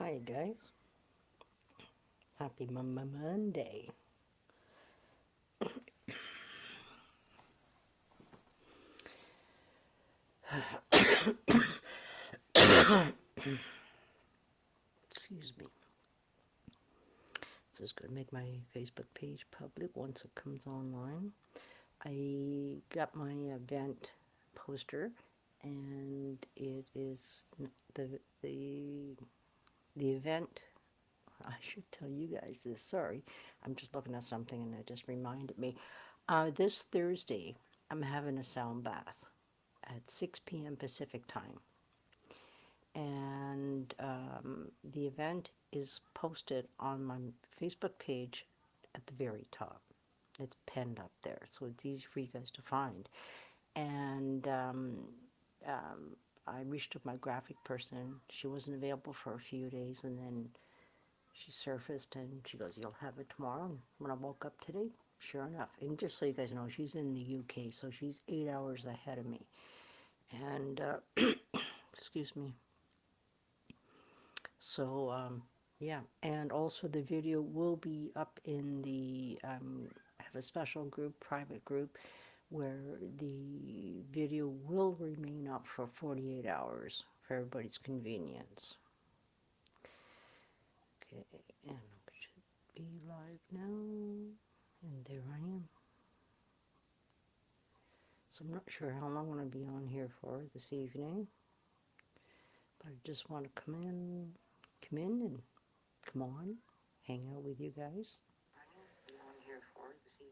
Hi guys, happy Monday. Excuse me. So it's going to make my Facebook page public once it comes online. I got my event poster, and it is the the event. I should tell you guys this. Sorry, I'm just looking at something and it just reminded me. This Thursday, I'm having a sound bath at 6 p.m. Pacific time. And the event is posted on my Facebook page at the very top. It's pinned up there, so it's easy for you guys to find. And I reached out my graphic person. She wasn't available for a few days, and then she surfaced, and she goes, "You'll have it tomorrow." And when I woke up today, sure enough, and just so you guys know, she's in the UK, so she's 8 hours ahead of me. And excuse me. So, yeah, and also the video will be up in the, I have a special group, private group, where the video will remain up for 48 hours for everybody's convenience. Okay, and I should be live now, and there I am. So I'm not sure how long I'm going to be on here for this evening, but I just want to come in and come on, hang out with you guys. Be on here for this evening.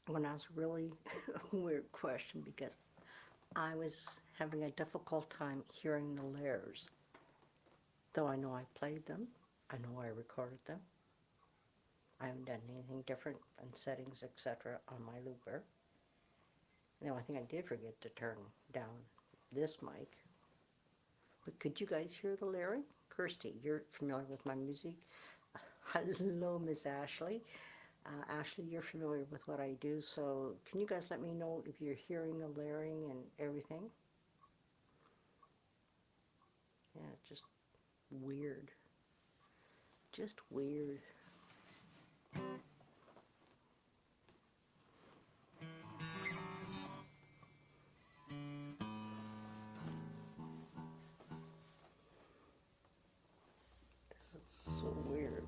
I'm going to ask a really weird question because I was having a difficult time hearing the layers. Though I know I played them, I know I recorded them. I haven't done anything different in settings, etc. on my looper. The only thing I did forget to turn down this mic. But could you guys hear the layering? Kirsty, you're familiar with my music. Hello, Miss Ashley. Ashley, you're familiar with what I do, so can you guys let me know if you're hearing the layering and everything? Yeah, it's just weird. Just weird. This is so weird.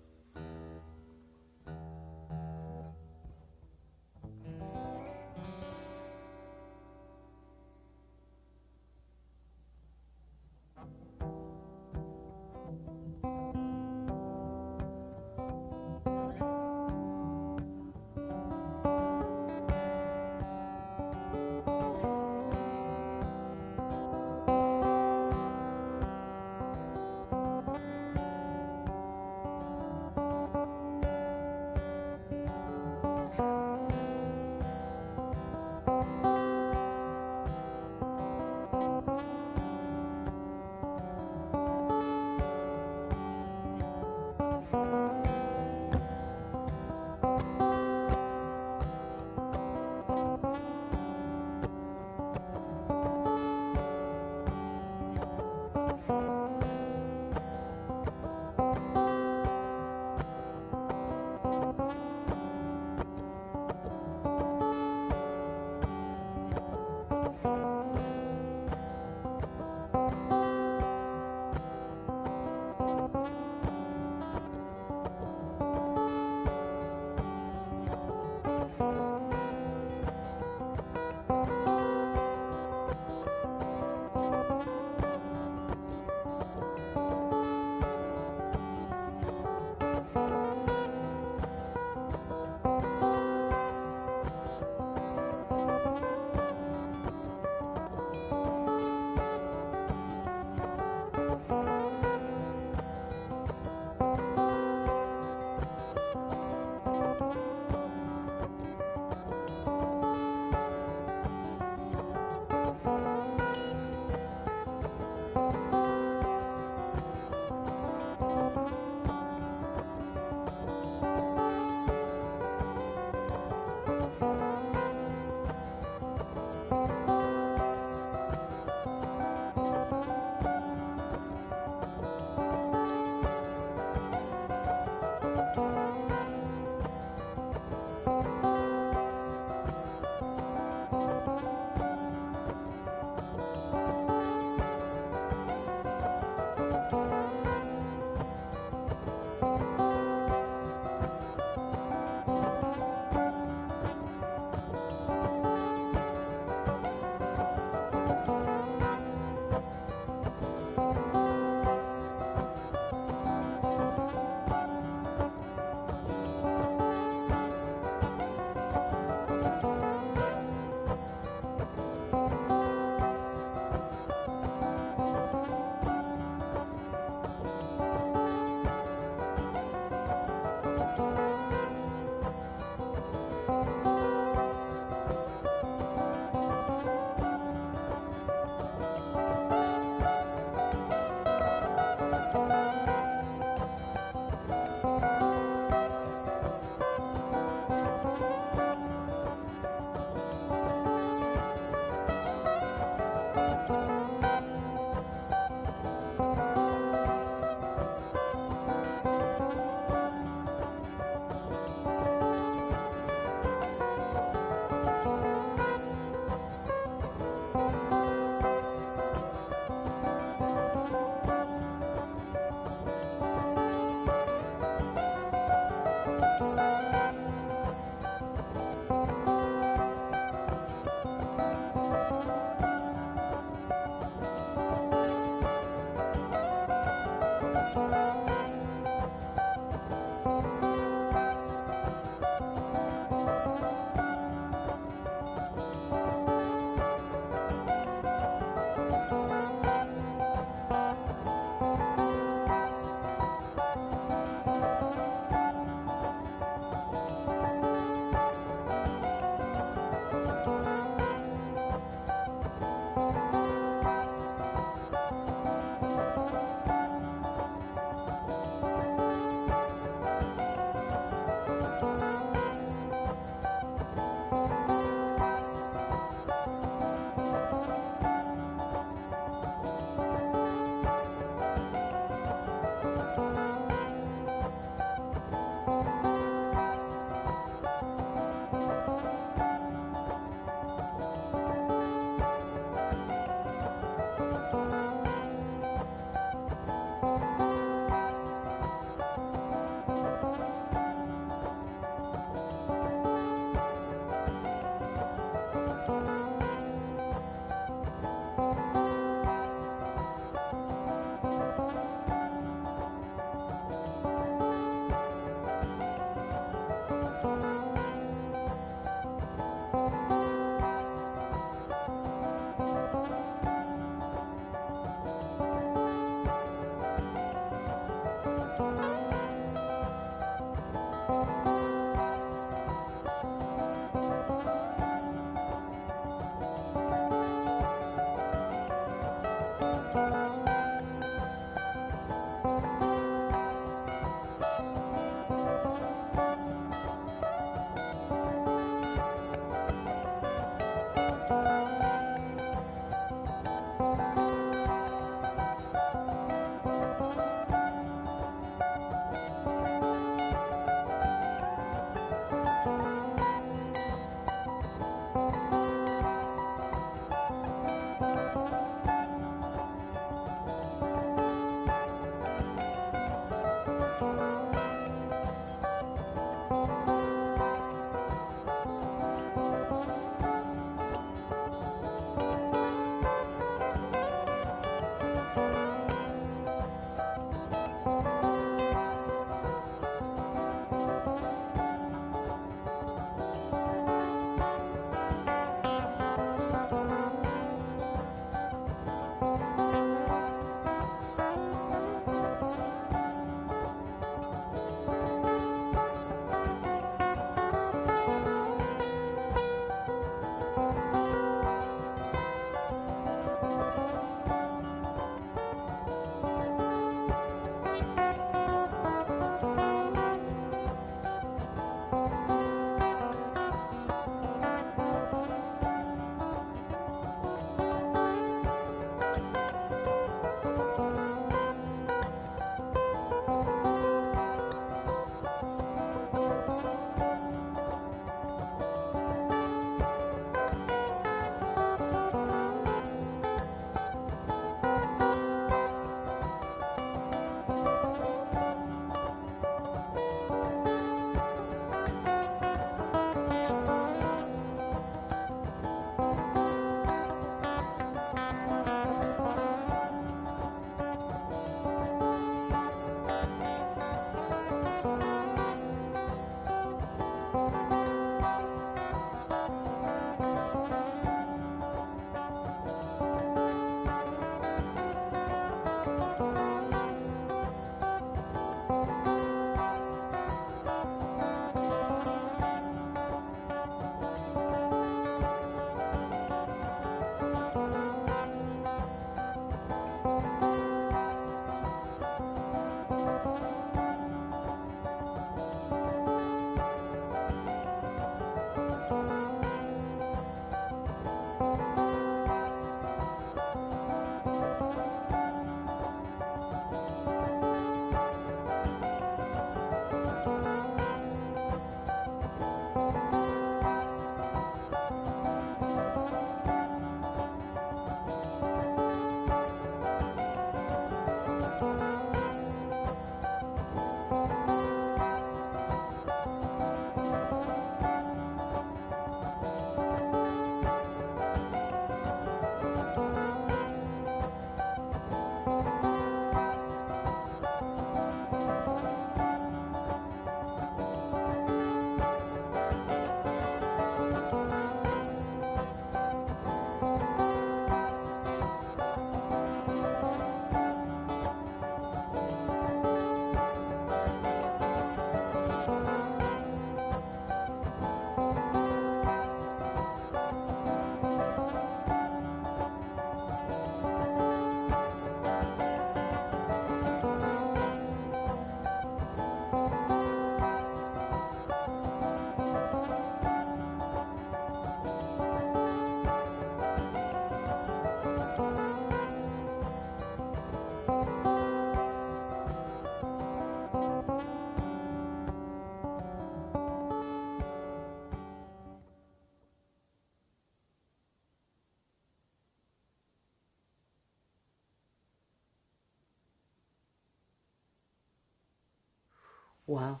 Wow.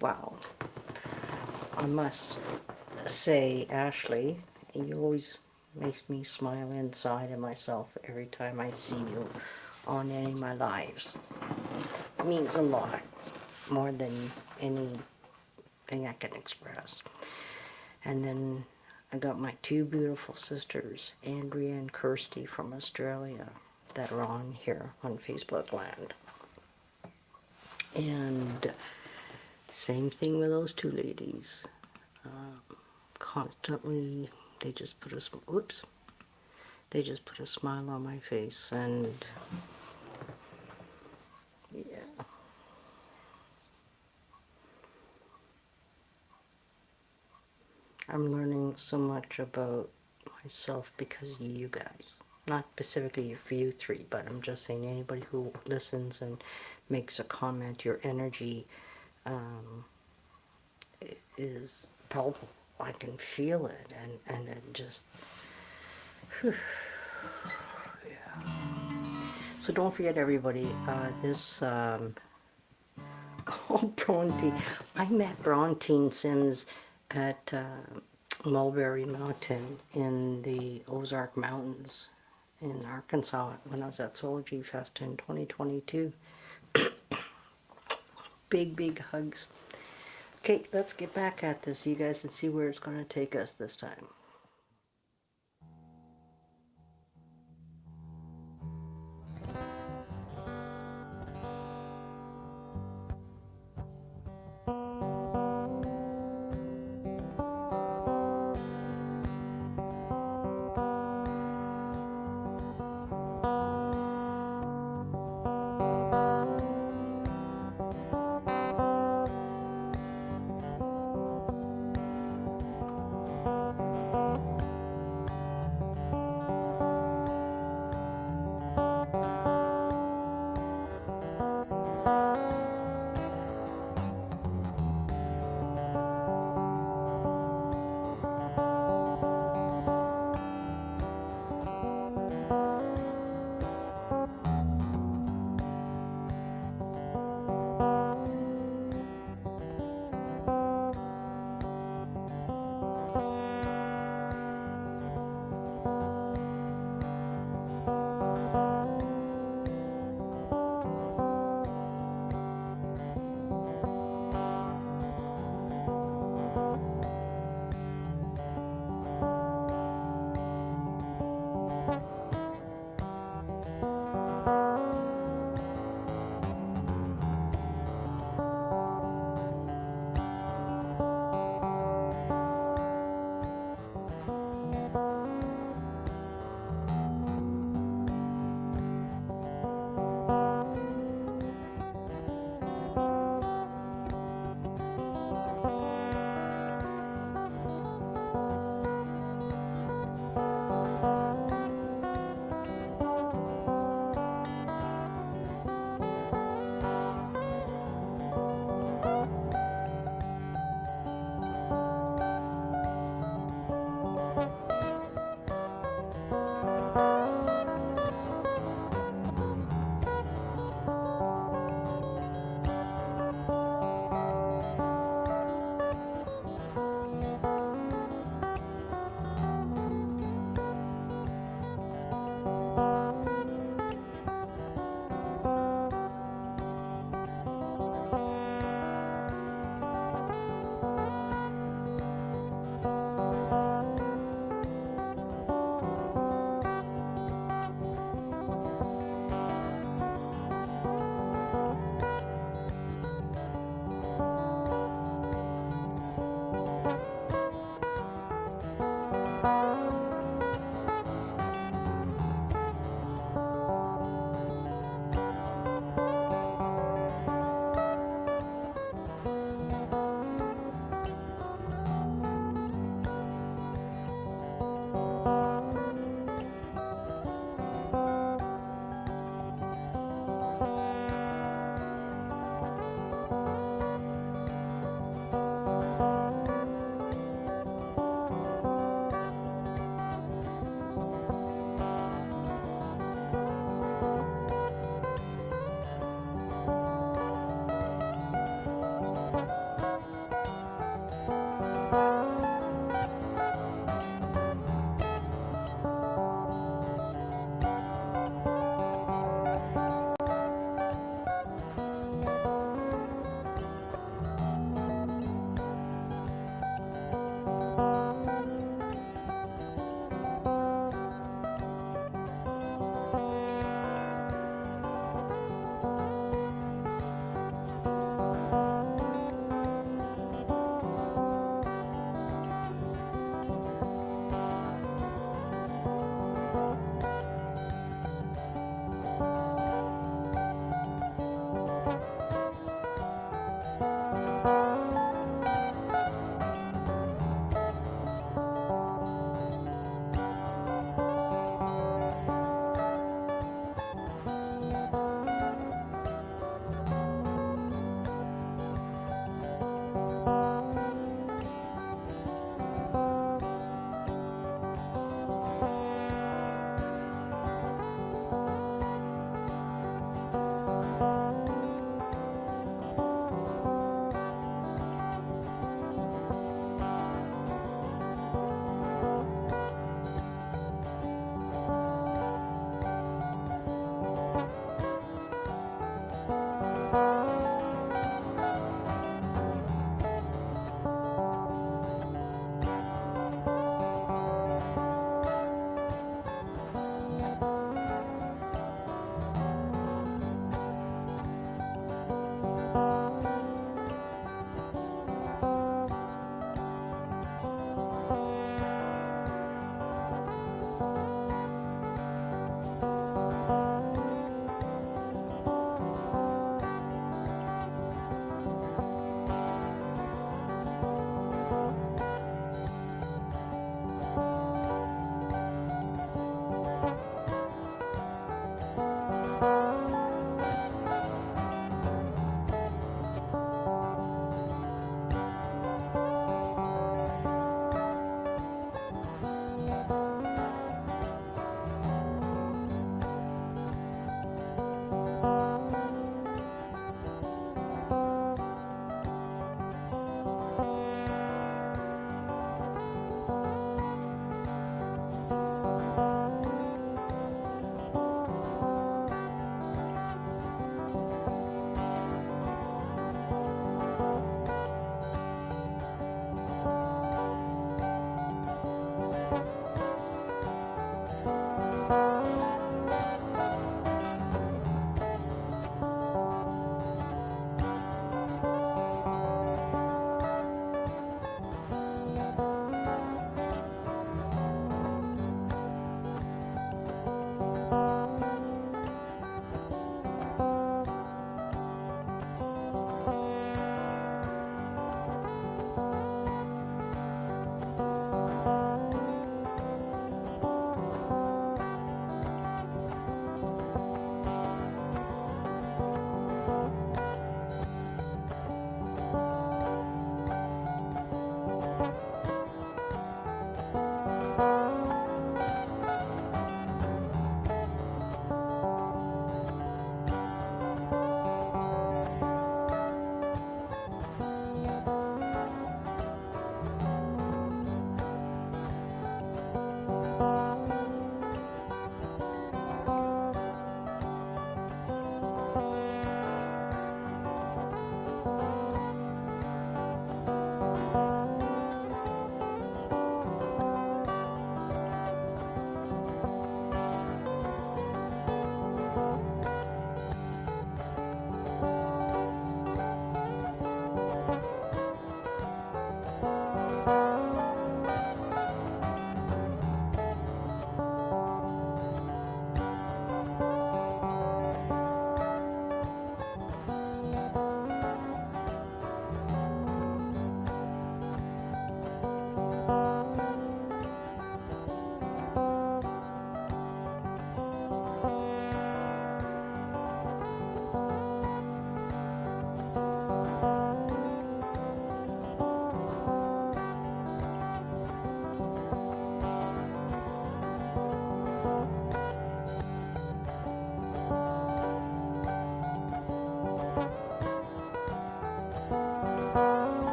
Wow. I must say, Ashley, you always makes me smile inside of myself every time I see you on any of my lives. It means a lot, more than anything I can express. And then I got my two beautiful sisters, Andrea and Kirsty from Australia, that are on here on Facebook land. And same thing with those two ladies. Constantly, they just put a whoops, they just put a smile on my face, and yeah, I'm learning so much about myself because of you guys. Not specifically for you three, but I'm just saying anybody who listens and makes a comment, your energy um, is palpable. I can feel it, and it just, whew, yeah. So don't forget, everybody, this, oh, Bronte. I met Bronte Sims at Mulberry Mountain in the Ozark Mountains in Arkansas when I was at Soul G Fest in 2022. Big, big hugs. Okay, let's get back at this, you guys, and see where it's going to take us this time.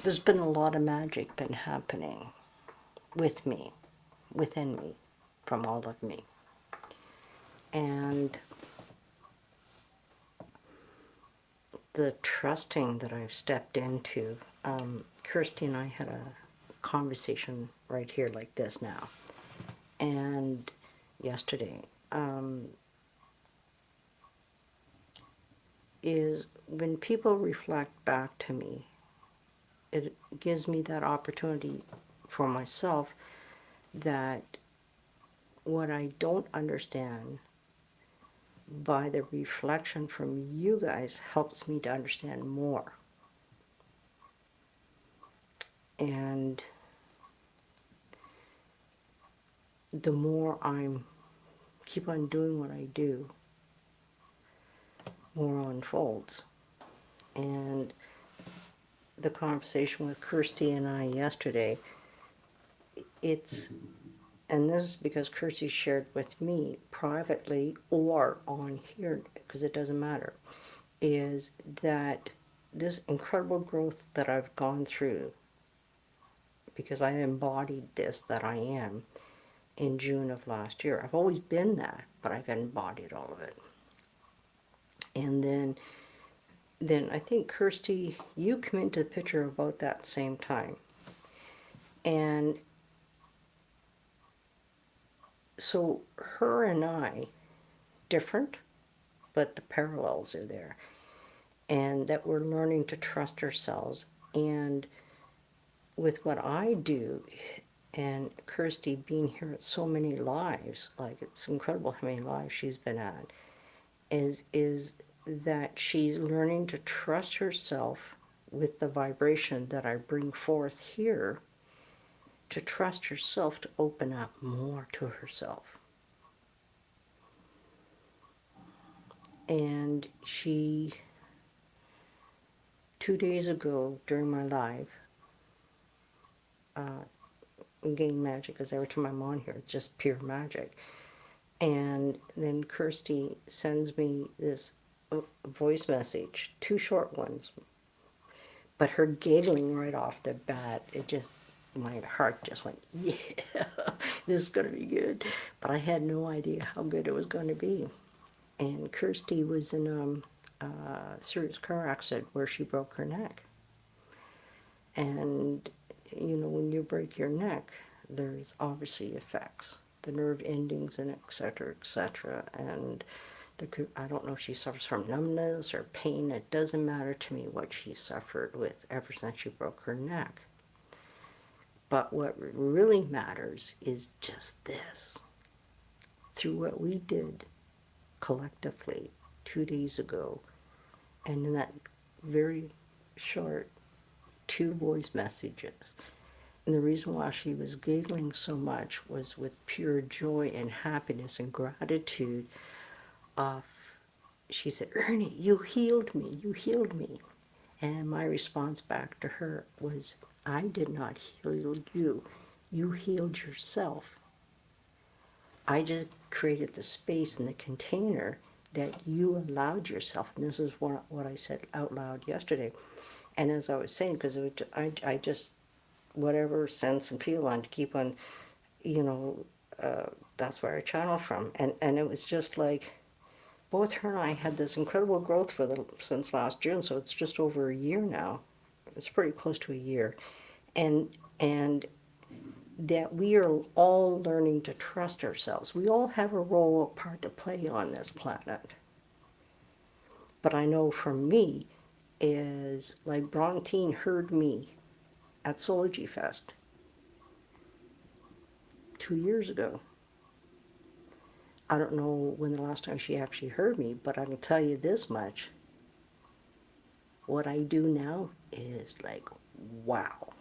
there's been a lot of magic been happening with me, within me, from all of me. And the trusting that I've stepped into, Kirsty and I had a conversation right here like this now. And yesterday, is when people reflect back to me, it gives me that opportunity for myself that what I don't understand by the reflection from you guys helps me to understand more. And the more I'm keep on doing what I do, more unfolds. And the conversation with Kirsty and I yesterday, it's, and this is because Kirsty shared with me privately or on here, because it doesn't matter, is that this incredible growth that I've gone through, because I embodied this that I am in June of last year. I've always been that, but I've embodied all of it. And then I think Kirsty, you come into the picture about that same time. And so her and I, different, but the parallels are there. And that we're learning to trust ourselves. And with what I do, and Kirsty being here at so many lives, like it's incredible how many lives she's been at, is that she's learning to trust herself with the vibration that I bring forth here, to trust herself to open up more to herself. And she, 2 days ago during my live, gained magic, because every time I'm on here, it's just pure magic. And then Kirsty sends me this voice message, 2 short ones, but her giggling right off the bat, it just, my heart just went, yeah, this is going to be good. But I had no idea how good it was going to be. And Kirsty was in a serious car accident where she broke her neck. And, you know, when you break your neck, there's obviously effects, the nerve endings and et cetera, and I don't know if she suffers from numbness or pain. It doesn't matter to me what she suffered with ever since she broke her neck. But what really matters is just this. Through what we did collectively 2 days ago, and in that very short 2 voice messages. And the reason why she was giggling so much was with pure joy and happiness and gratitude of, she said, Ernie, you healed me, you healed me. And my response back to her was, I did not heal you, you healed yourself. I just created the space in the container that you allowed yourself. And this is what I said out loud yesterday. And as I was saying, because I just, whatever sense and feel on to keep on, you know, that's where I channel from. And it was just like, both her and I had this incredible growth since last June, so it's just over a year now. It's pretty close to a year. And that we are all learning to trust ourselves. We all have a role, a part to play on this planet. But I know for me, is like Brontine heard me at Soulful Fest 2 years ago. I don't know when the last time she actually heard me, but I can tell you this much. What I do now is like, wow.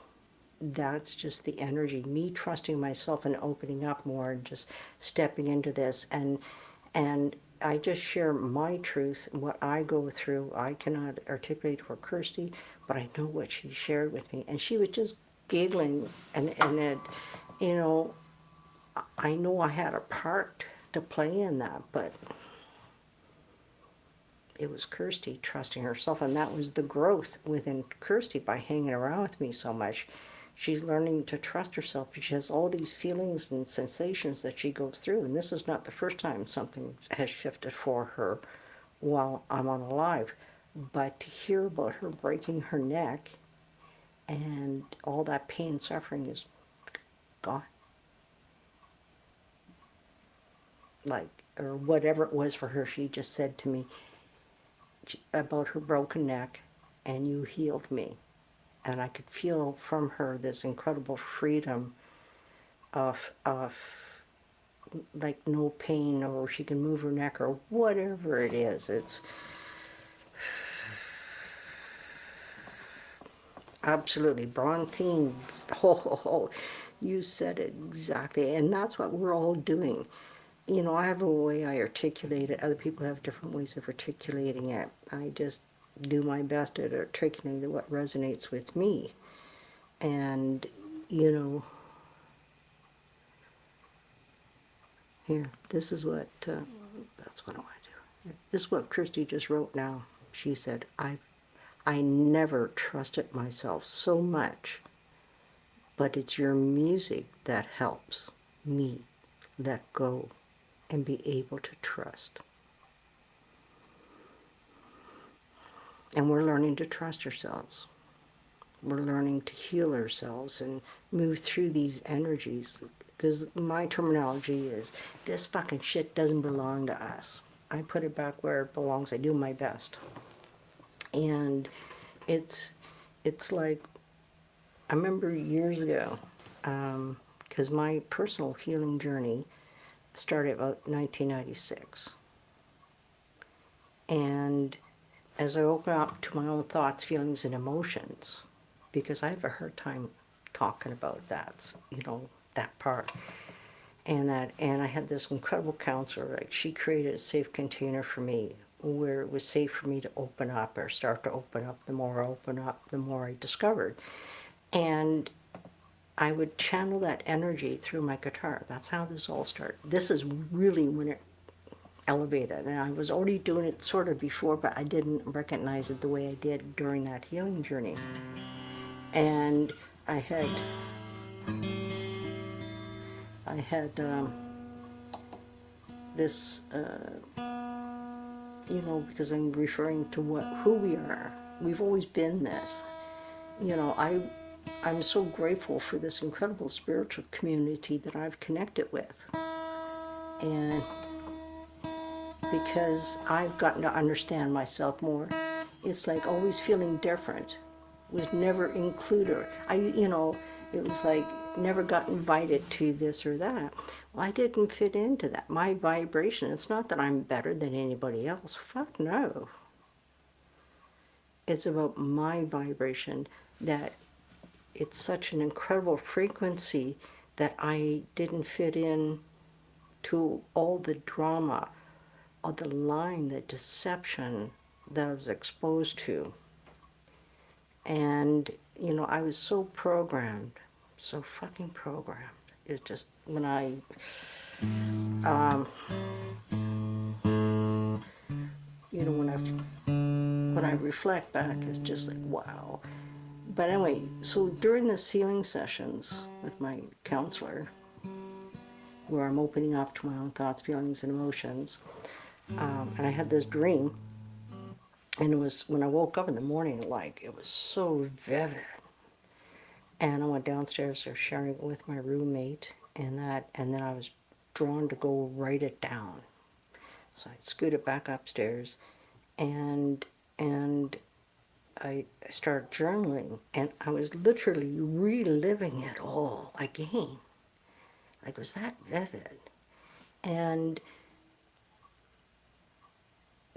That's just the energy, me trusting myself and opening up more and just stepping into this. And I just share my truth, what I go through. I cannot articulate for Kirsty, but I know what she shared with me. And she was just giggling, and it, you know, I know I had a part to play in that, but it was Kirsty trusting herself, and that was the growth within Kirsty by hanging around with me so much. She's learning to trust herself because she has all these feelings and sensations that she goes through, and this is not the first time something has shifted for her while I'm alive. But to hear about her breaking her neck and all that pain and suffering is gone. Like, or whatever it was for her, she just said to me about her broken neck, and you healed me. And I could feel from her this incredible freedom of like no pain, or she can move her neck, or whatever it is. It's absolutely Bronthine. Oh, you said it exactly, and that's what we're all doing. You know, I have a way I articulate it. Other people have different ways of articulating it. I just do my best at articulating what resonates with me. And, you know, here, this is what, that's what I want to do. This is what Kirsty just wrote now. She said, I never trusted myself so much, but it's your music that helps me let go and be able to trust. And we're learning to trust ourselves. We're learning to heal ourselves and move through these energies. Because my terminology is, this fucking shit doesn't belong to us. I put it back where it belongs. I do my best. And it's like, I remember years ago, because my personal healing journey started about 1996. And as I open up to my own thoughts, feelings, and emotions, because I have a hard time talking about that, you know, that part. And I had this incredible counselor. Like, she created a safe container for me where it was safe for me to open up, or start to open up. The more I open up, the more I discovered. And I would channel that energy through my guitar. That's how this all started. This is really when it elevated. And I was already doing it sort of before, but I didn't recognize it the way I did during that healing journey. And I had this, you know, because I'm referring to who we are. We've always been this. You know, I'm so grateful for this incredible spiritual community that I've connected with. And because I've gotten to understand myself more, it's like always feeling different. Was never included. You know, it was like never got invited to this or that. Well, I didn't fit into that. My vibration, it's not that I'm better than anybody else. Fuck no. It's about my vibration, that it's such an incredible frequency that I didn't fit in to all the drama, all the lying, the deception that I was exposed to. And, you know, I was so programmed, so fucking programmed. It's just, when you know, when I reflect back, it's just like, wow. But anyway, so during the healing sessions with my counselor, where I'm opening up to my own thoughts, feelings, and emotions, and I had this dream, and it was when I woke up in the morning, like, it was so vivid. And I went downstairs, I was sharing it with my roommate, and then I was drawn to go write it down. So I scooted back upstairs, and I started journaling, and I was literally reliving it all again. Like, it was that vivid. And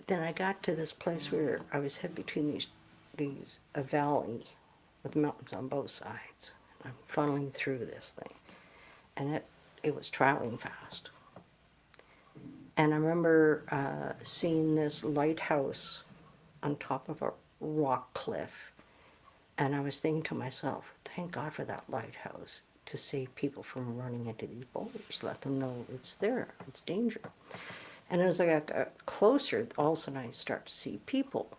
then I got to this place where I was headed between a valley with mountains on both sides. I'm funneling through this thing, and it was traveling fast. And I remember seeing this lighthouse on top of a rock cliff, and I was thinking to myself, thank God for that lighthouse to save people from running into these boulders, let them know it's there, it's danger. And as I got closer, all of a sudden I start to see people,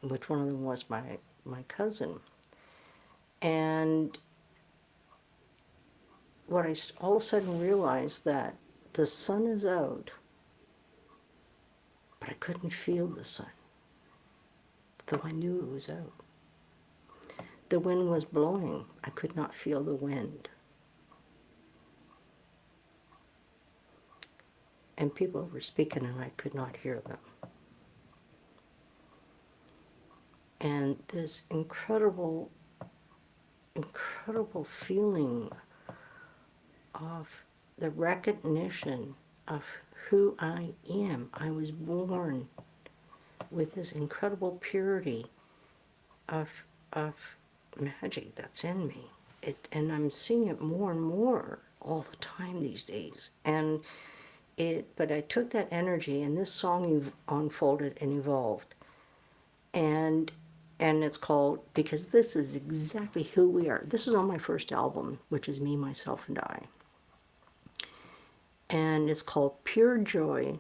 which one of them was my cousin. And what all of a sudden realized that the sun is out, but I couldn't feel the sun, though I knew it was out. The wind was blowing. I could not feel the wind. And people were speaking and I could not hear them. And this incredible, incredible feeling of the recognition of who I am. I was born with this incredible purity of magic that's in me. And I'm seeing it more and more all the time these days. But I took that energy, and this song unfolded and evolved. And it's called, because this is exactly who we are. This is on my first album, which is Me, Myself, and I. And it's called Pure Joy,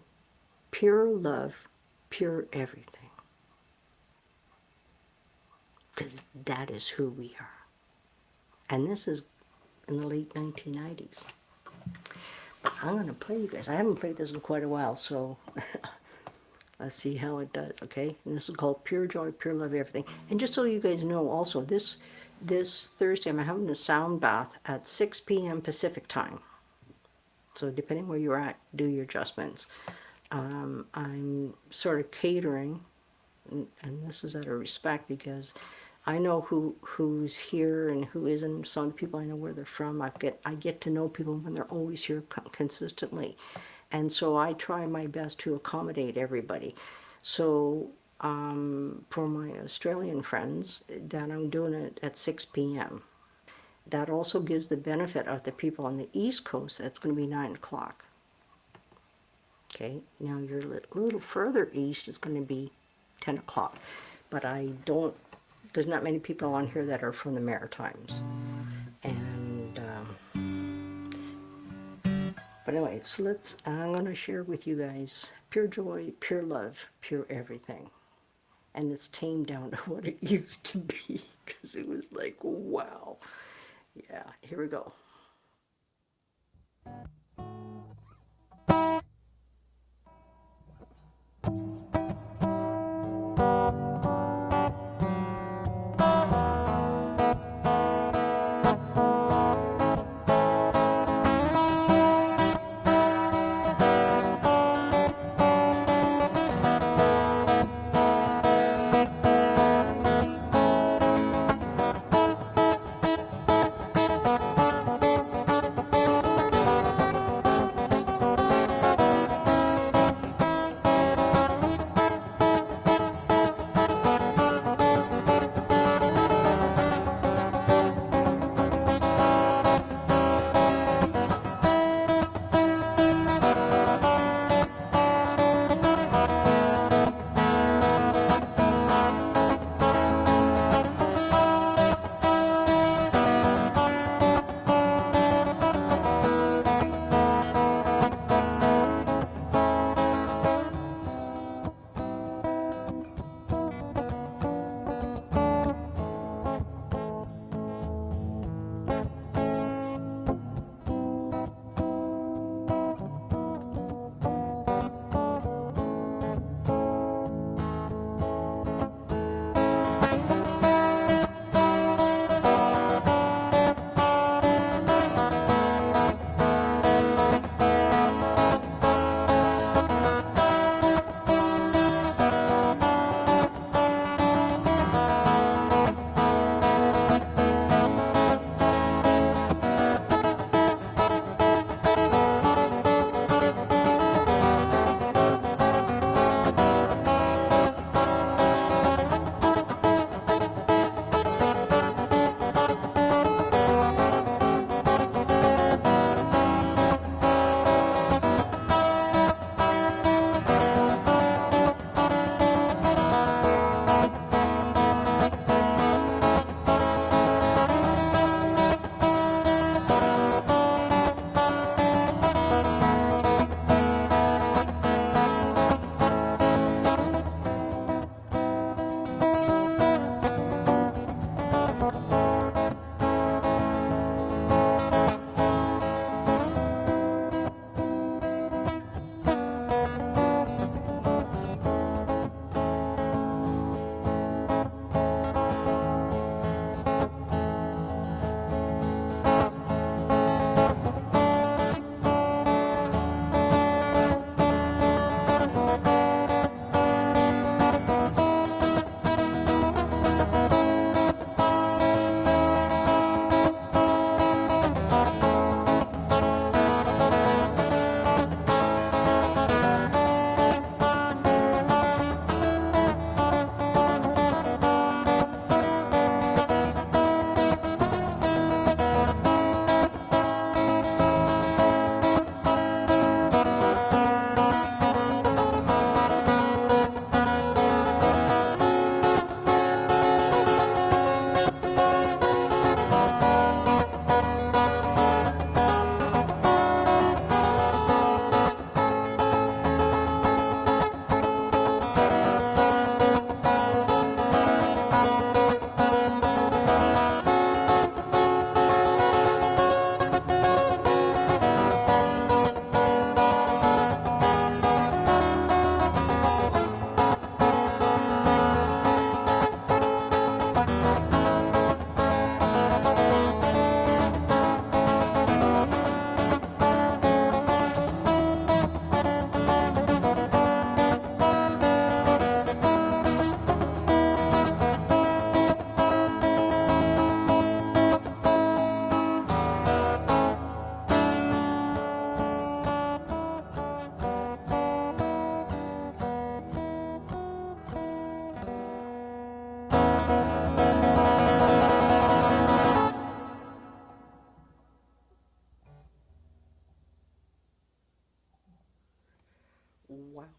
Pure Love, Pure Everything. Because that is who we are. And this is in the late 1990s. But I'm going to play you guys. I haven't played this in quite a while, so let's see how it does, okay? And this is called Pure Joy, Pure Love, Everything. And just so you guys know also, this Thursday I'm having a sound bath at 6 p.m. Pacific time. So depending where you're at, do your adjustments. I'm sort of catering, and this is out of respect because I know who's here and who isn't. Some people I know where they're from. I get to know people when they're always here consistently, and so I try my best to accommodate everybody. So for my Australian friends, that I'm doing it at 6 p.m. That also gives the benefit of the people on the East Coast. That's going to be 9 o'clock. Okay, now you're a little further east, it's going to be 10 o'clock. But there's not many people on here that are from the Maritimes. And, but anyway, so I'm going to share with you guys pure joy, pure love, pure everything. And it's tamed down to what it used to be, because it was like, wow. Yeah, here we go.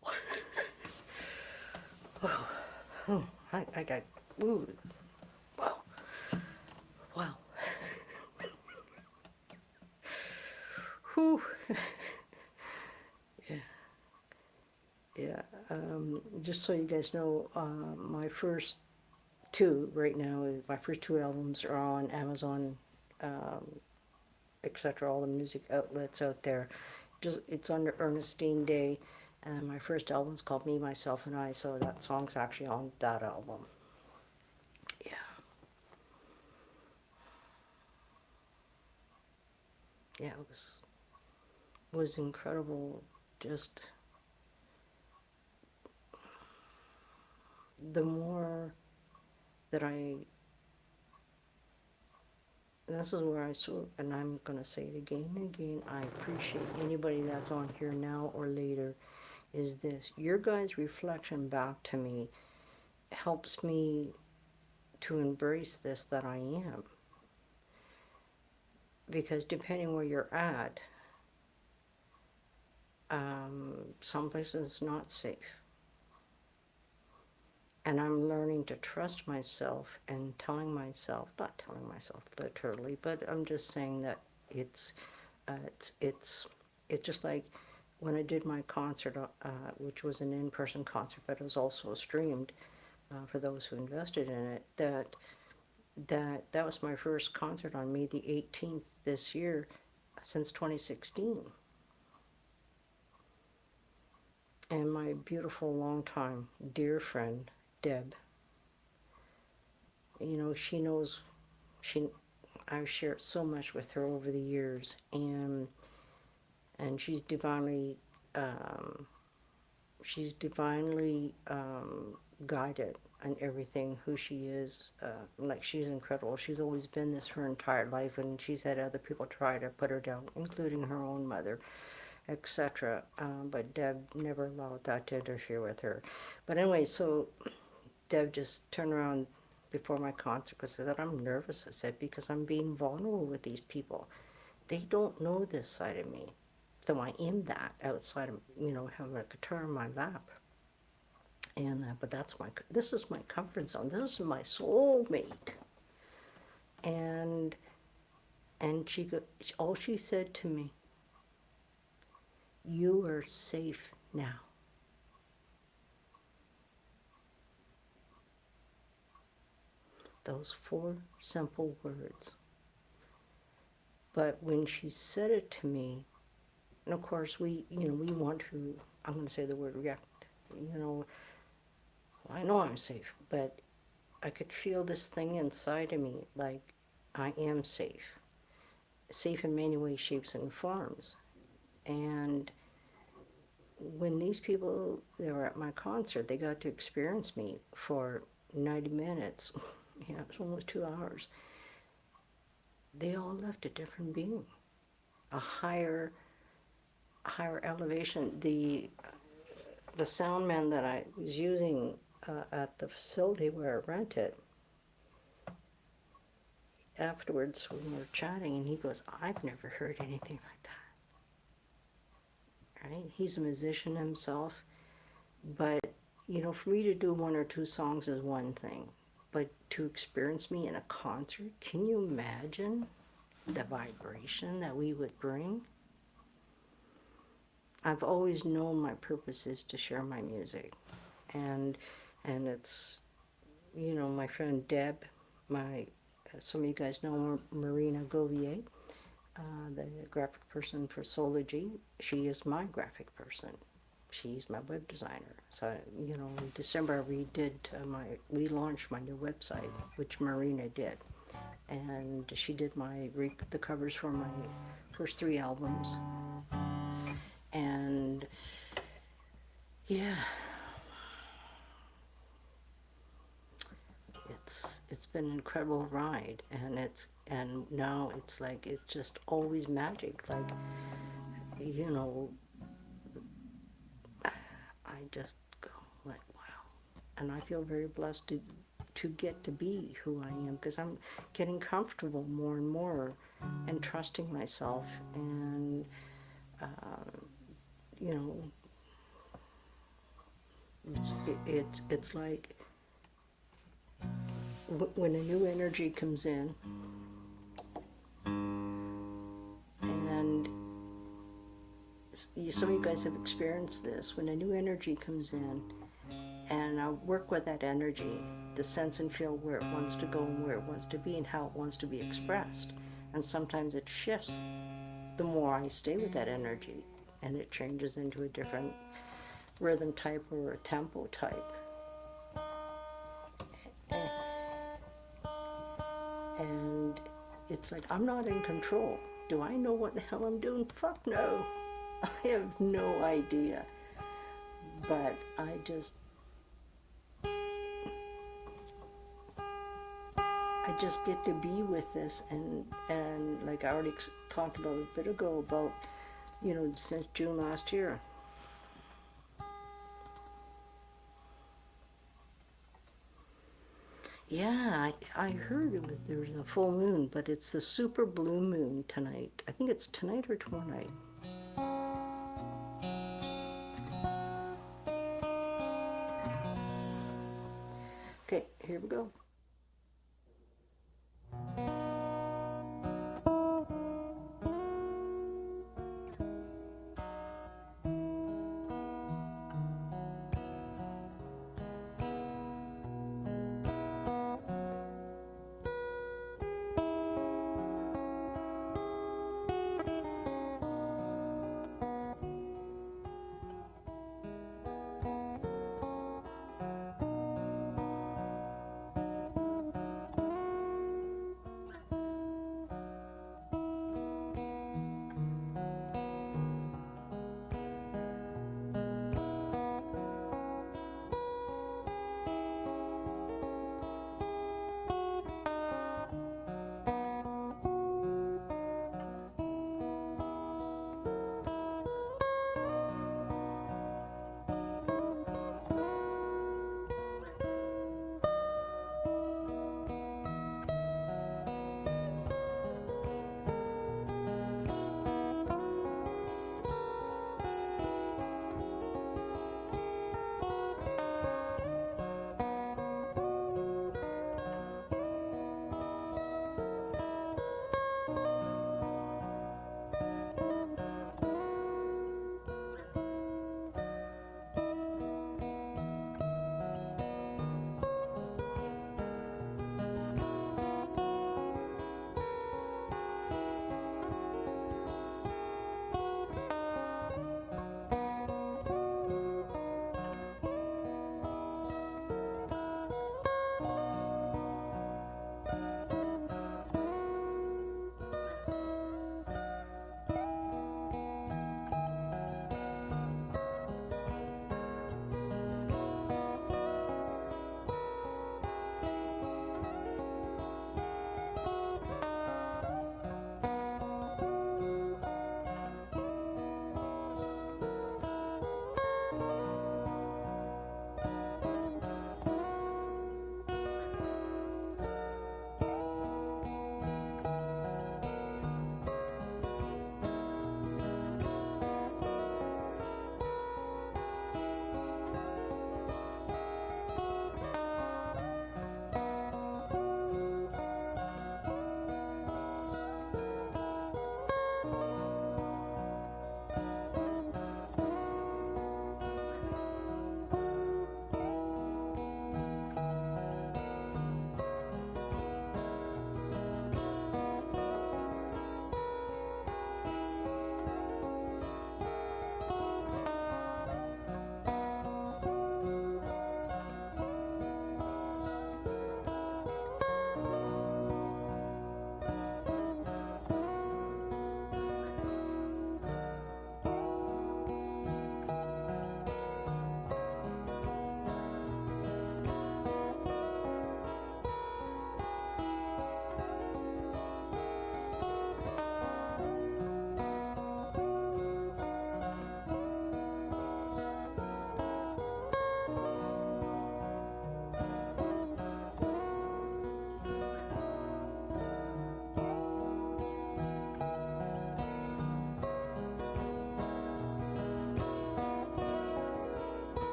while. Oh, I got, ooh, wow, wow. Whew. Yeah, yeah. Just so you guys know, my first two right now, my first two albums are on Amazon, etc. All the music outlets out there. Just it's under Ernestine Day, and my first album's called Me, Myself, and I. So that song's actually on that album. Yeah, yeah. It was incredible. Just the more that this is where I saw, and I'm going to say it again and again, I appreciate anybody that's on here now or later, is this. Your guys' reflection back to me helps me to embrace this that I am. Because depending where you're at, some places it's not safe. And I'm learning to trust myself and not telling myself literally, but I'm just saying that it's just like when I did my concert, which was an in-person concert, but it was also streamed for those who invested in it. That was my first concert on May the 18th this year since 2016. And my beautiful, long-time, dear friend, Deb, she knows, I've shared so much with her over the years, and she's divinely, guided in everything, who she is. Like, she's incredible. She's always been this her entire life, and she's had other people try to put her down, including her own mother, etc. But Deb never allowed that to interfere with her. But anyway, so Deb just turned around before my concert because I said, I'm nervous, I said, because I'm being vulnerable with these people. They don't know this side of me. So I am that outside of, having a guitar in my lap. And but this is my comfort zone. This is my soulmate. And all she said to me, you are safe now. Those 4 simple words. But when she said it to me, and of course we want to, I'm going to say the word react, I know I'm safe, but I could feel this thing inside of me, like I am safe. Safe in many ways, shapes, and forms. And when these people, they were at my concert, they got to experience me for 90 minutes. Yeah, it was almost 2 hours. They all left a different being, a higher elevation. The sound man that I was using at the facility where I rented, afterwards when we were chatting, and he goes, I've never heard anything like that. Right? He's a musician himself, but for me to do 1 or 2 songs is one thing, but to experience me in a concert, can you imagine the vibration that we would bring? I've always known my purpose is to share my music, and it's, my friend Deb, some of you guys know Marina Govier, the graphic person for Soulful. She is my graphic person. She's my web designer. So, in December we launched my new website, which Marina did. And she did the covers for my first 3 albums. And yeah, it's been an incredible ride, and now it's like it's just always magic. Like, I just go like, wow. And I feel very blessed to get to be who I am, because I'm getting comfortable more and more and trusting myself, and you know It's like when a new energy comes in, and some of you guys have experienced this, when a new energy comes in, and I work with that energy to sense and feel where it wants to go and where it wants to be and how it wants to be expressed. And sometimes it shifts the more I stay with that energy, and it changes into a different rhythm type or a tempo type. And it's like, I'm not in control. Do I know what the hell I'm doing? Fuck no. I have no idea. But I just get to be with this, and like I already talked about a bit ago about, you know, since June last year. Yeah, I heard there was a full moon, but it's the super blue moon tonight. I think it's tonight or tomorrow night. Okay, here we go.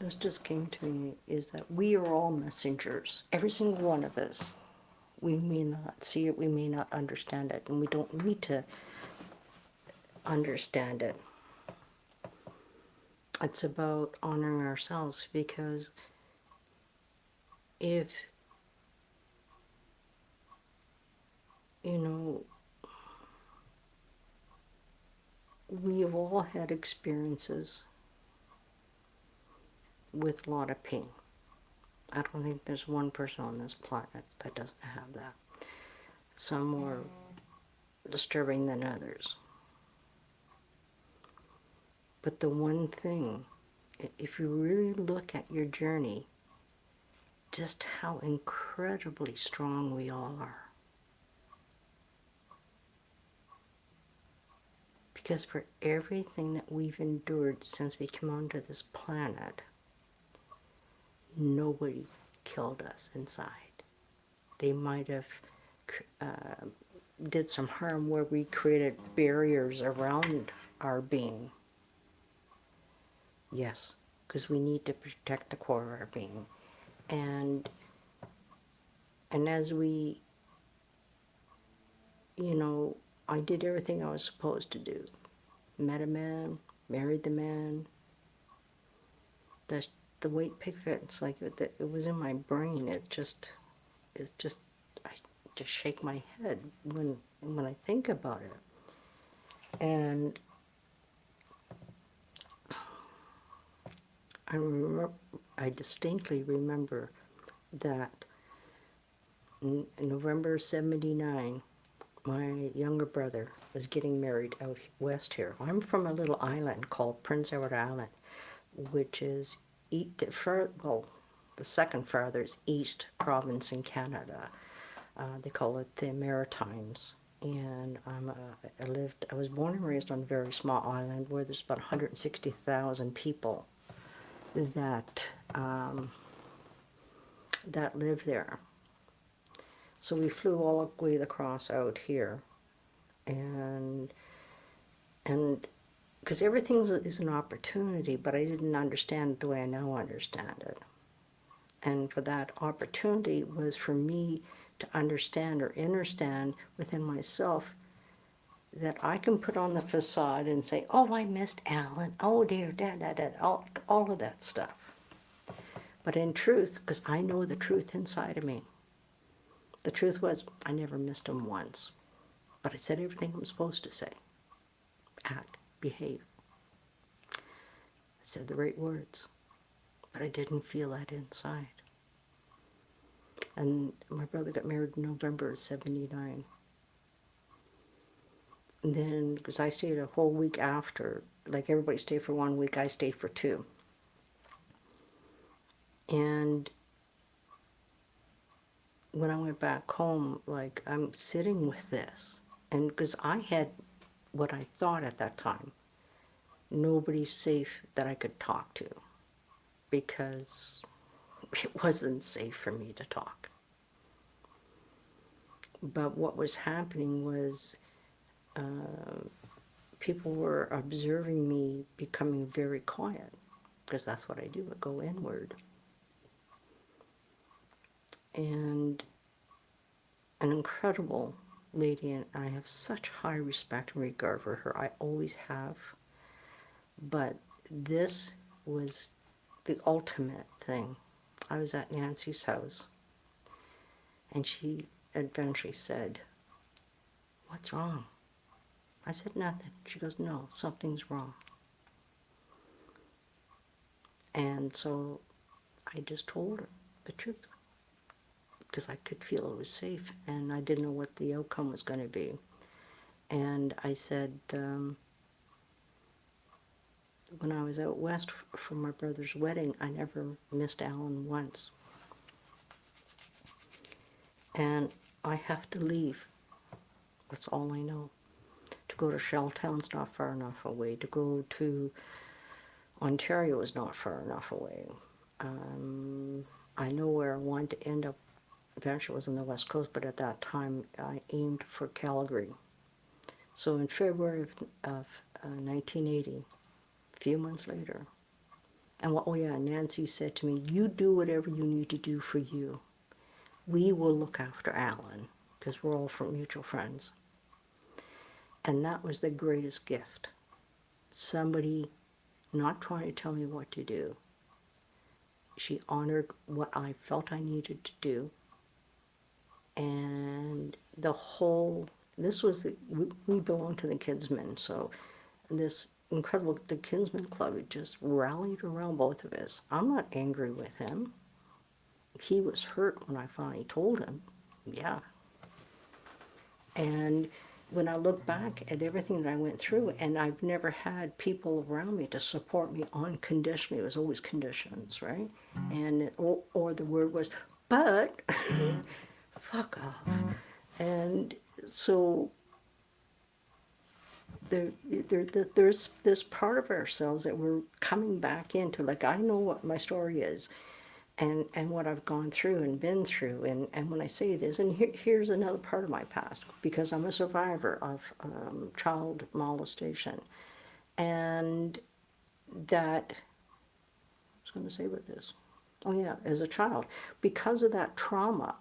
this just came to me, is that we are all messengers. Every single one of us. We may not see it, we may not understand it, and we don't need to understand it. It's about honoring ourselves, because if, you know, we've all had experiences with a lot of pain. I don't think there's one person on this planet that doesn't have that. Some more disturbing than others. But the one thing, if you really look at your journey, just how incredibly strong we all are. Because for everything that we've endured since we came onto this planet, nobody killed us inside. They might have did some harm where we created barriers around our being. Yes, because we need to protect the core of our being. And as we, you know, I did everything I was supposed to do. Met a man, married the man. The white picket, it's like it was in my brain. I just shake my head when I think about it. And I distinctly remember that in November '79, my younger brother was getting married out west here. I'm from a little island called Prince Edward Island, which is the second farthest east province in Canada. They call it the Maritimes. And I was born and raised on a very small island where there's about 160,000 people that live there. So we flew all the way across out here, and because everything is an opportunity, but I didn't understand it the way I now understand it. And for that opportunity was for me to understand or understand within myself that I can put on the facade and say, oh, I missed Alan, oh dear, all of that stuff. But in truth, because I know the truth inside of me, the truth was I never missed him once. But I said everything I'm supposed to say. Act, behave. I said the right words, but I didn't feel that inside. And my brother got married in November of '79. And then, because I stayed a whole week after, like everybody stayed for 1 week, I stayed for 2. And when I went back home, like I'm sitting with this, and because I had what I thought at that time, nobody's safe that I could talk to, because it wasn't safe for me to talk. But what was happening was people were observing me becoming very quiet, because that's what I do, I go inward. And an incredible lady, and I have such high respect and regard for her, I always have. But this was the ultimate thing. I was at Nancy's house, and she eventually said, "What's wrong?" I said, "Nothing." She goes, "No, something's wrong." And so I just told her the truth, because I could feel it was safe, and I didn't know what the outcome was going to be. And I said, when I was out west for my brother's wedding, I never missed Alan once. And I have to leave. That's all I know. To go to Shelltown's not far enough away. To go to Ontario is not far enough away. I know where I wanted to end up. Eventually it was on the West Coast, but at that time I aimed for Calgary. So in February of 1980, a few months later, And what, oh yeah, Nancy said to me, you do whatever you need to do for you. We will look after Alan, because we're all from mutual friends. And that was the greatest gift. Somebody not trying to tell me what to do. She honored what I felt I needed to do. And the whole, this was, we belong to the Kinsmen, so this incredible, the Kinsman Club, it just rallied around both of us. I'm not angry with him. He was hurt when I finally told him, yeah. And when I look back at everything that I went through, and I've never had people around me to support me unconditionally, it was always conditions, right? And, or the word was, but, fuck off. And so there's this part of ourselves that we're coming back into. Like, I know what my story is and what I've gone through and been through. And when I say this, and here's another part of my past, because I'm a survivor of child molestation. And that, I was going to say about this. Oh yeah, as a child, because of that trauma,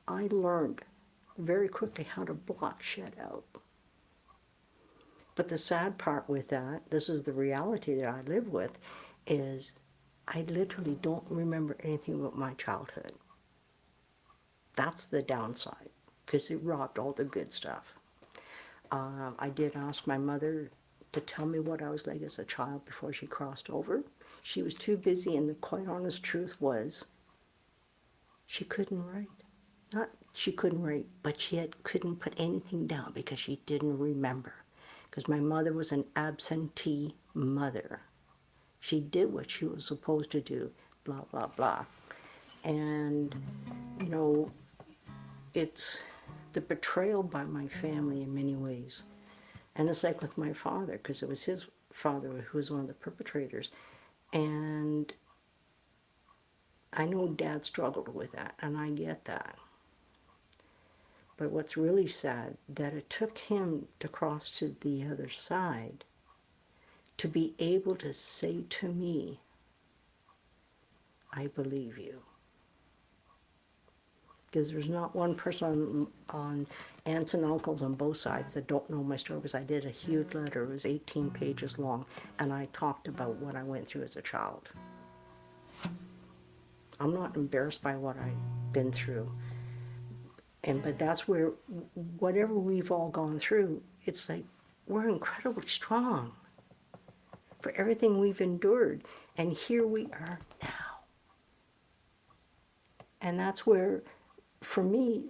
I learned very quickly how to block shit out. But the sad part with that, this is the reality that I live with, is I literally don't remember anything about my childhood. That's the downside, because it robbed all the good stuff. I did ask my mother to tell me what I was like as a child before she crossed over. She was too busy, and the quite honest truth was she couldn't write. Not she couldn't write, but she couldn't put anything down because she didn't remember. Because my mother was an absentee mother. She did what she was supposed to do, blah, blah, blah. And, you know, it's the betrayal by my family in many ways. And it's like with my father, because it was his father who was one of the perpetrators. And I know Dad struggled with that, and I get that. But what's really sad, that it took him to cross to the other side to be able to say to me, I believe you. Because there's not one person on aunts and uncles on both sides that don't know my story, because I did a huge letter. It was 18 pages long, and I talked about what I went through as a child. I'm not embarrassed by what I've been through. But that's where, whatever we've all gone through, it's like we're incredibly strong for everything we've endured. And here we are now. And that's where, for me,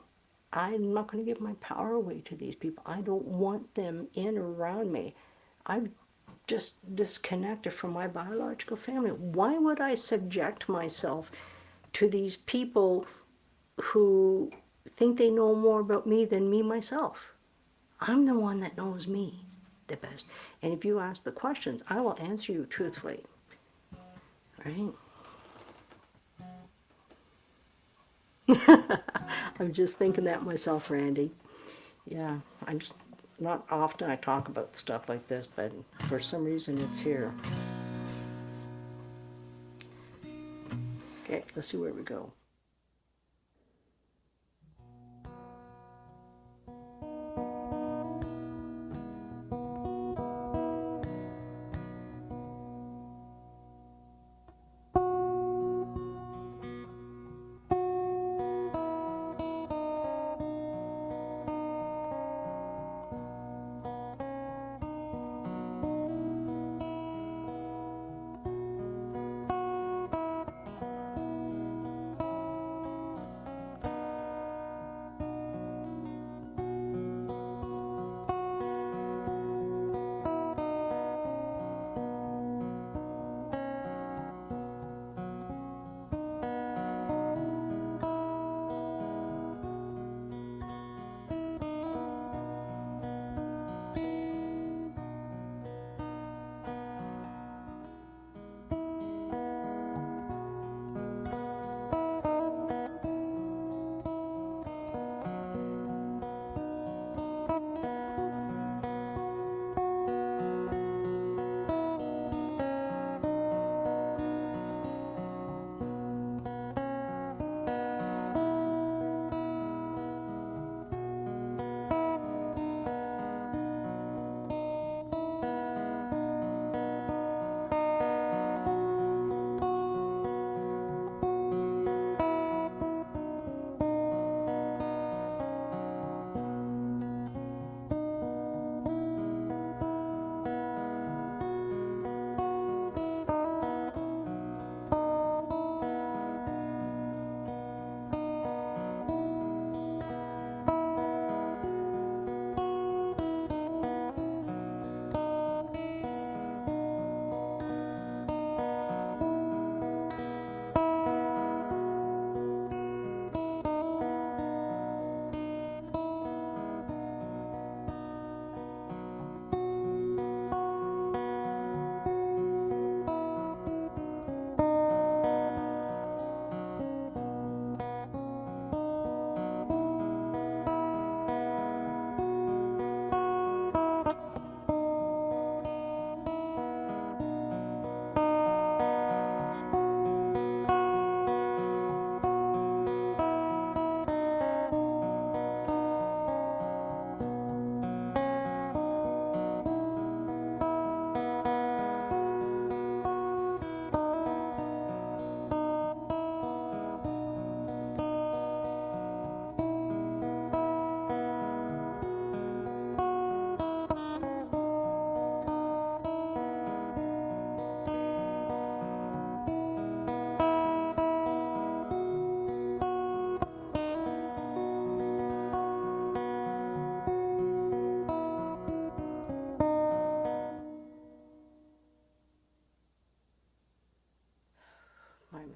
I'm not going to give my power away to these people. I don't want them in or around me. I've just disconnected from my biological family. Why would I subject myself to these people who think they know more about me than me myself? I'm the one that knows me the best. And if you ask the questions, I will answer you truthfully. Right? I'm just thinking that myself, Randy. Yeah, I'm just, not often I talk about stuff like this, but for some reason it's here. Okay, let's see where we go.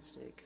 mistake.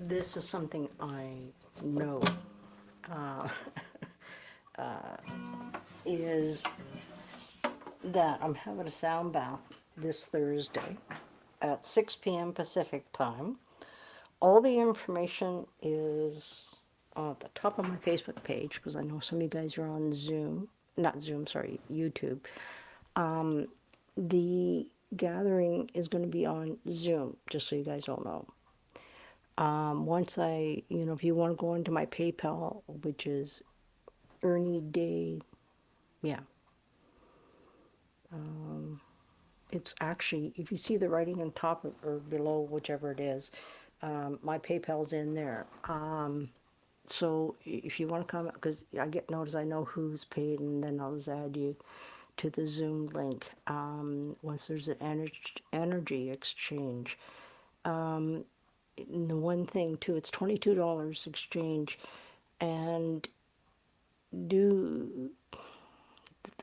this is something I know is that I'm having a sound bath this Thursday at 6 p.m. Pacific time. All the information is at the top of my Facebook page, because I know some of you guys are on Zoom, not Zoom, sorry, YouTube. The gathering is going to be on Zoom, just so you guys all know. Once if you want to go into my PayPal, which is Ernie Day, yeah. It's actually, if you see the writing on top or below, whichever it is, my PayPal's in there. So if you want to come, because I get notice, I know who's paid, and then I'll just add you to the Zoom link once there's an energy exchange. And the one thing too, it's $22 exchange, and the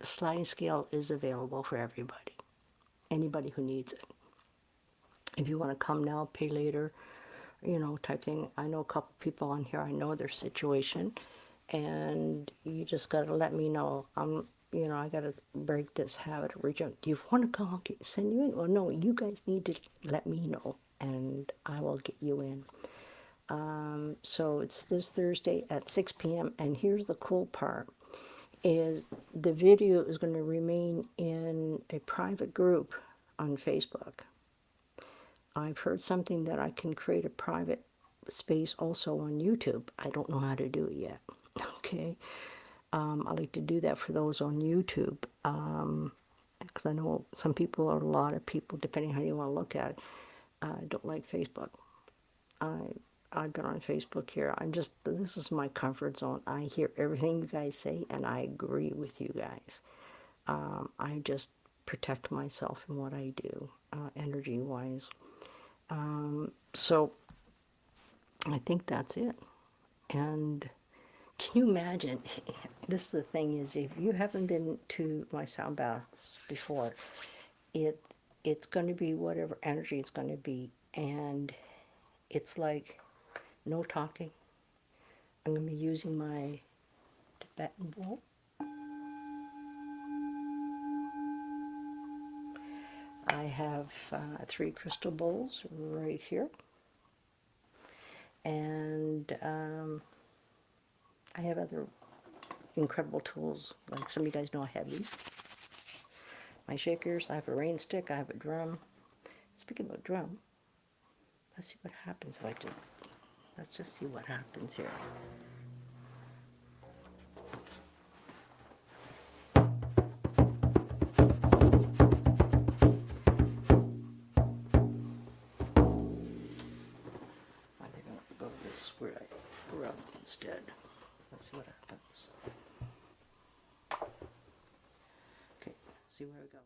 sliding scale is available for everybody, anybody who needs it. If you want to come now, pay later, type thing. I know a couple people on here, I know their situation, and you just got to let me know. I got to break this habit of reach out. Do you want to come? I'll send you in. Well, no, you guys need to let me know, and I will get you in. So it's this Thursday at 6 p.m. And here's the cool part, is the video is going to remain in a private group on Facebook. I've heard something that I can create a private space also on YouTube. I don't know how to do it yet. Okay. I like to do that for those on YouTube. Because I know some people, or a lot of people, depending how you want to look at it, don't like Facebook. I've been on Facebook here. This is my comfort zone. I hear everything you guys say, and I agree with you guys. I just protect myself in what I do, energy-wise. So I think that's it. And can you imagine, this is the thing, is if you haven't been to my sound baths before, it's going to be whatever energy it's going to be, and it's like no talking. I'm going to be using my Tibetan bowl. I have 3 crystal bowls right here, and I have other incredible tools. Like some of you guys know, I have these. My shakers, I have a rain stick, I have a drum. Speaking of a drum, let's see what happens if let's just see what happens here. I think I'm going to go to this where I rub instead. Let's see what happens. Okay, see where I go.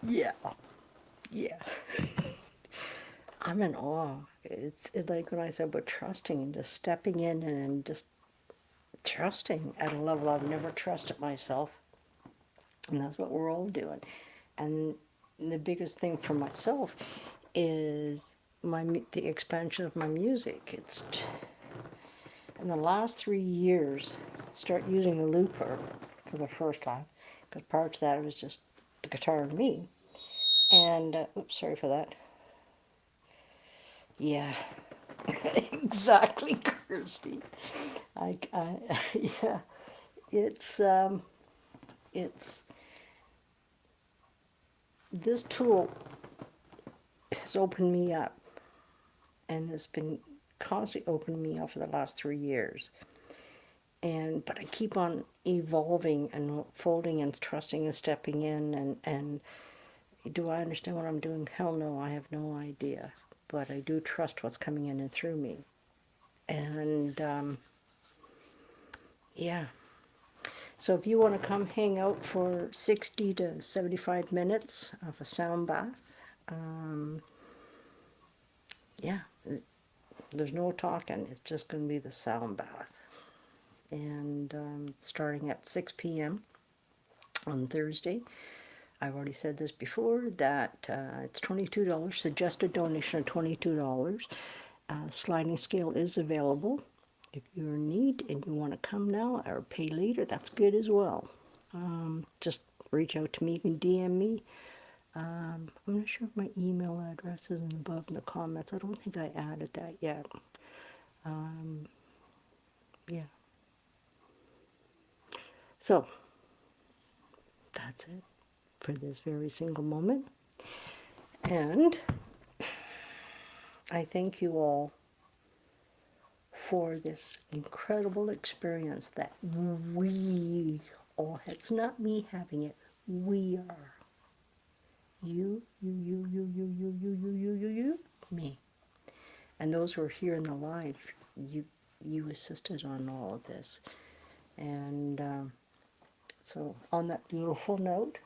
Yeah, yeah. I'm in awe. It's like when I said about trusting and just stepping in and just trusting at a level I've never trusted myself. And that's what we're all doing. And the biggest thing for myself is the expansion of my music. It's in the last 3 years, start using the looper for the first time. Because prior to that, it was just the guitar and me. And oops, sorry for that. Yeah, exactly, Kirsty. Yeah, it's this tool has opened me up, and has been constantly opening me up for the last 3 years. But I keep on evolving and folding and trusting and stepping in, and do I understand what I'm doing? Hell no, I have no idea. But I do trust what's coming in and through me. And yeah. So if you want to come hang out for 60 to 75 minutes of a sound bath, yeah, there's no talking. It's just going to be the sound bath. And starting at 6 p.m. on Thursday. I've already said this before, that it's $22, suggested donation of $22. Sliding scale is available. If you're in need and you want to come now or pay later, that's good as well. Just reach out to me. You can DM me. I'm not sure if my email address is above in the comments. I don't think I added that yet. Yeah. So, that's it for this very single moment. And I thank you all for this incredible experience that we all had. It's not me having it. We are. You, me. And those who are here in the live, you assisted on all of this. And so on that beautiful note,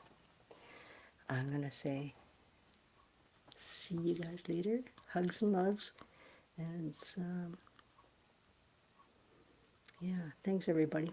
I'm going to say, see you guys later. Hugs and loves. And yeah, thanks everybody.